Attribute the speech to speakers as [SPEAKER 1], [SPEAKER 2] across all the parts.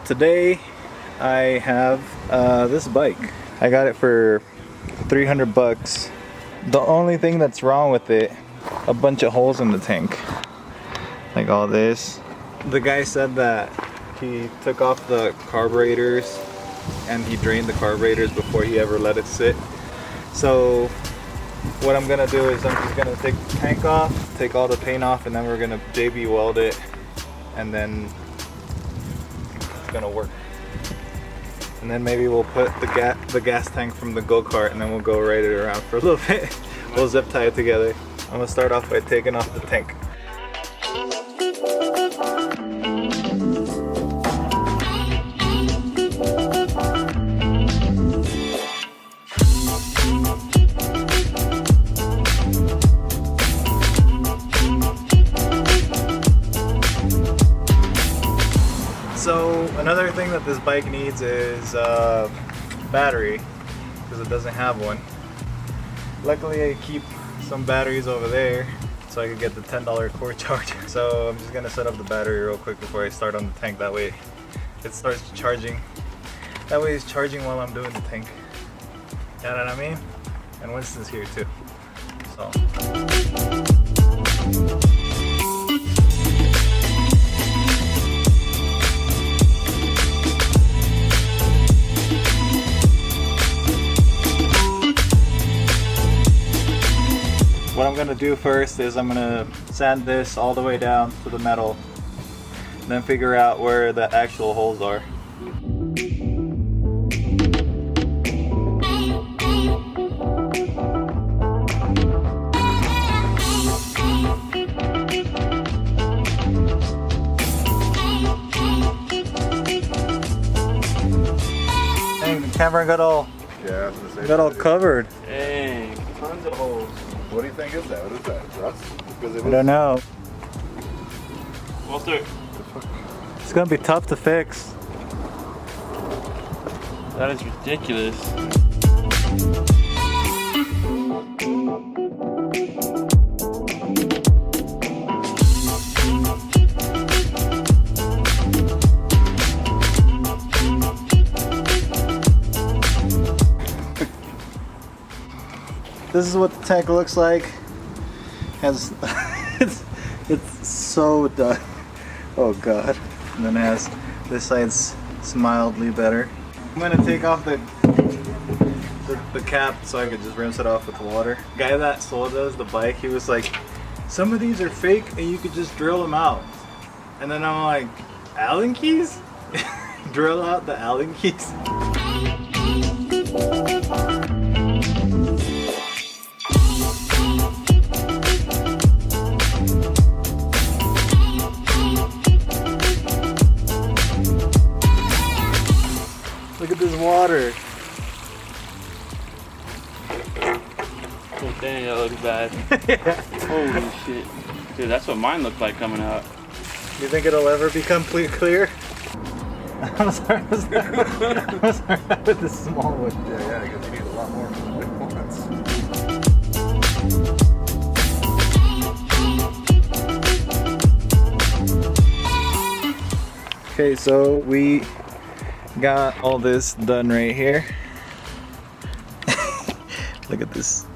[SPEAKER 1] Today I have this bike. I got it for 300 bucks. The only thing that's wrong with it, a bunch of holes in the tank. Like all this. The guy said that he took off the carburetors and he drained the carburetors before he ever let it sit. So what I'm gonna do is I'm just gonna take the tank off, take all the paint off, and then we're gonna JB Weld it, and then it's gonna work. And then maybe we'll put the gas tank from the go-kart, and then we'll go ride it around for a little bit. We'll zip tie it together. I'm gonna start off by taking off the tank. So another thing that this bike needs is battery, because it doesn't have one. Luckily I keep some batteries over there so I could get the $10 cord charger. So I'm just gonna set up the battery real quick before I start on the tank, that way it starts charging. That way it's charging while I'm doing the tank. You know what I mean? And Winston's here too. So what I'm gonna do first is I'm gonna sand this all the way down to the metal, then figure out where the actual holes are. Dang, the camera got all covered.
[SPEAKER 2] Dang, tons of holes.
[SPEAKER 3] What do you think is that? What is that? Rust?
[SPEAKER 1] I don't know.
[SPEAKER 2] Walter.
[SPEAKER 1] It's gonna be tough to fix.
[SPEAKER 2] That is ridiculous.
[SPEAKER 1] This is what the tank looks like. It's so done. Oh god. And then it has this side's mildly better. I'm gonna take off the cap so I could just rinse it off with water. The guy that sold us the bike, he was like, some of these are fake and you could just drill them out. And then I'm like, Allen keys? Drill out the Allen keys? Look at this water.
[SPEAKER 2] Oh dang, that looks bad.
[SPEAKER 1] Yeah.
[SPEAKER 2] Holy shit. Dude, that's what mine looked like coming out.
[SPEAKER 1] You think it'll ever be complete clear? I'm sorry with the small one.
[SPEAKER 3] Yeah, because you need a lot more from the big ones.
[SPEAKER 1] Okay, so we got all this done right here. Look at this.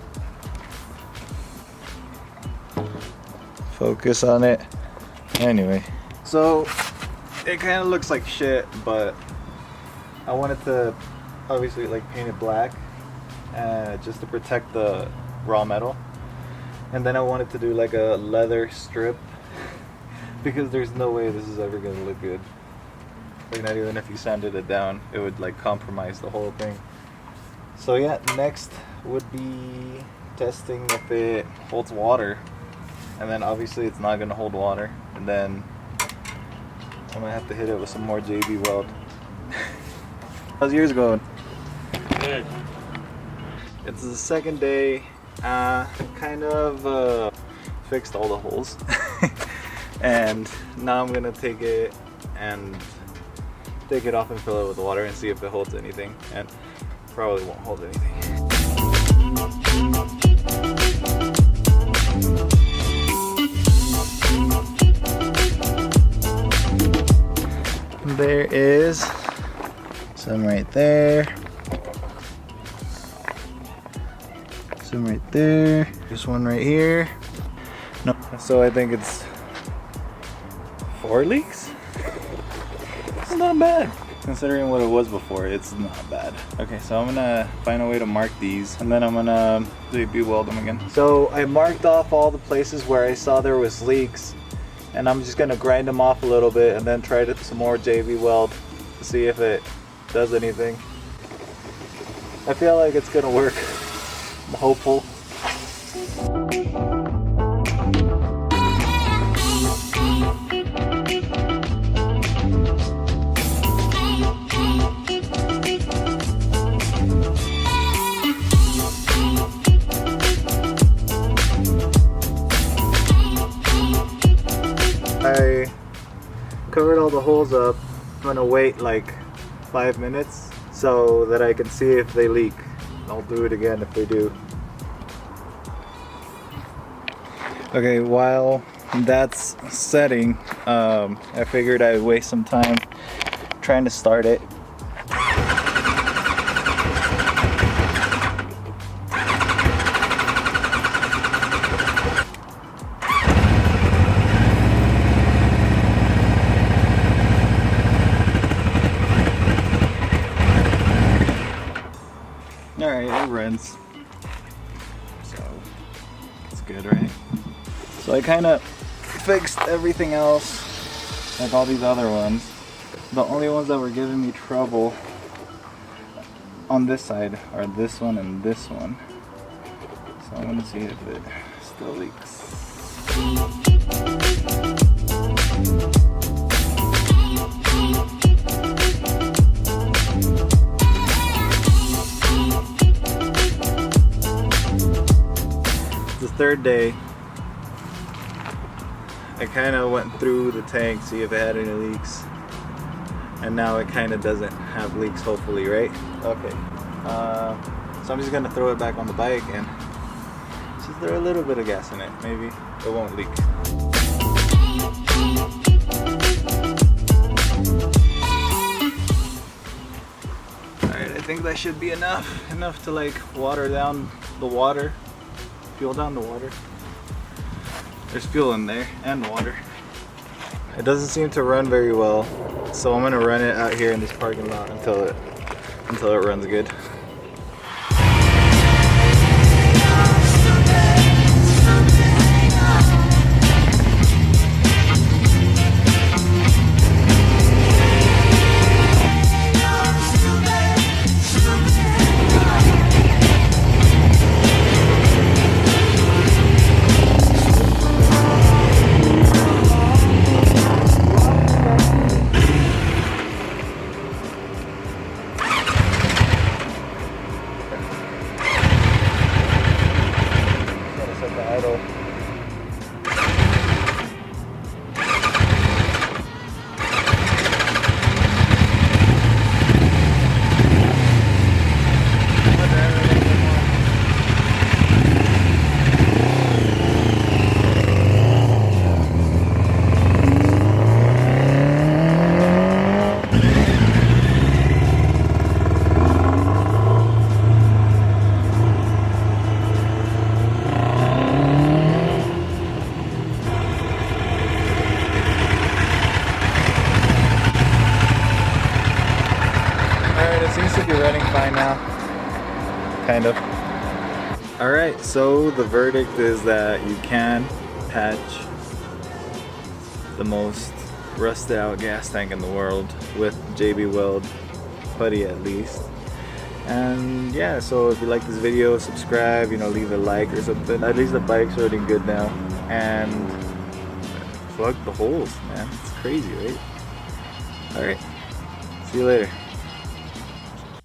[SPEAKER 1] Focus on it. Anyway, so it kind of looks like shit, but I wanted to obviously like paint it black just to protect the raw metal, and then I wanted to do like a leather strip because there's no way this is ever gonna look good. Like not even if you sanded it down, it would like compromise the whole thing. So yeah, next would be testing if it holds water, and then obviously it's not gonna hold water, and then I'm gonna have to hit it with some more JB Weld. How's yours going?
[SPEAKER 2] Good.
[SPEAKER 1] It's the second day. Kind of fixed all the holes, and now I'm gonna take it off and fill it with water and see if it holds anything, and probably won't hold anything. There is some right there. Some right there. There's one right here. No, so I think it's 4 leaks. It's not bad. Considering what it was before, it's not bad. Okay, so I'm gonna find a way to mark these and then I'm gonna JB Weld them again. So I marked off all the places where I saw there was leaks and I'm just gonna grind them off a little bit and then try some more JB Weld to see if it does anything. I feel like it's gonna work. I'm hopeful. I covered all the holes up. I'm gonna wait like 5 minutes so that I can see if they leak. I'll do it again if they do. Okay, while that's setting, I figured I'd waste some time trying to start it. Alright, it runs. So, it's good, right? So I kind of fixed everything else, like all these other ones. The only ones that were giving me trouble on this side are this one and this one. So I'm gonna see if it still leaks. The third day, I kind of went through the tank, see if it had any leaks, and now it kind of doesn't have leaks, hopefully, right? Okay, so I'm just gonna throw it back on the bike and just throw a little bit of gas in it. Maybe it won't leak. Alright, I think that should be enough to like water down the water. Fuel down the water. There's fuel in there and water. It doesn't seem to run very well, so I'm gonna run it out here in this parking lot until it runs good. Seems to be running fine now, kind of. Alright, so the verdict is that you can patch the most rusted out gas tank in the world with JB Weld putty at least. And yeah, so if you like this video, subscribe, leave a like or something. At least the bike's running good now. And plug the holes, man. It's crazy, right? Alright, see you later.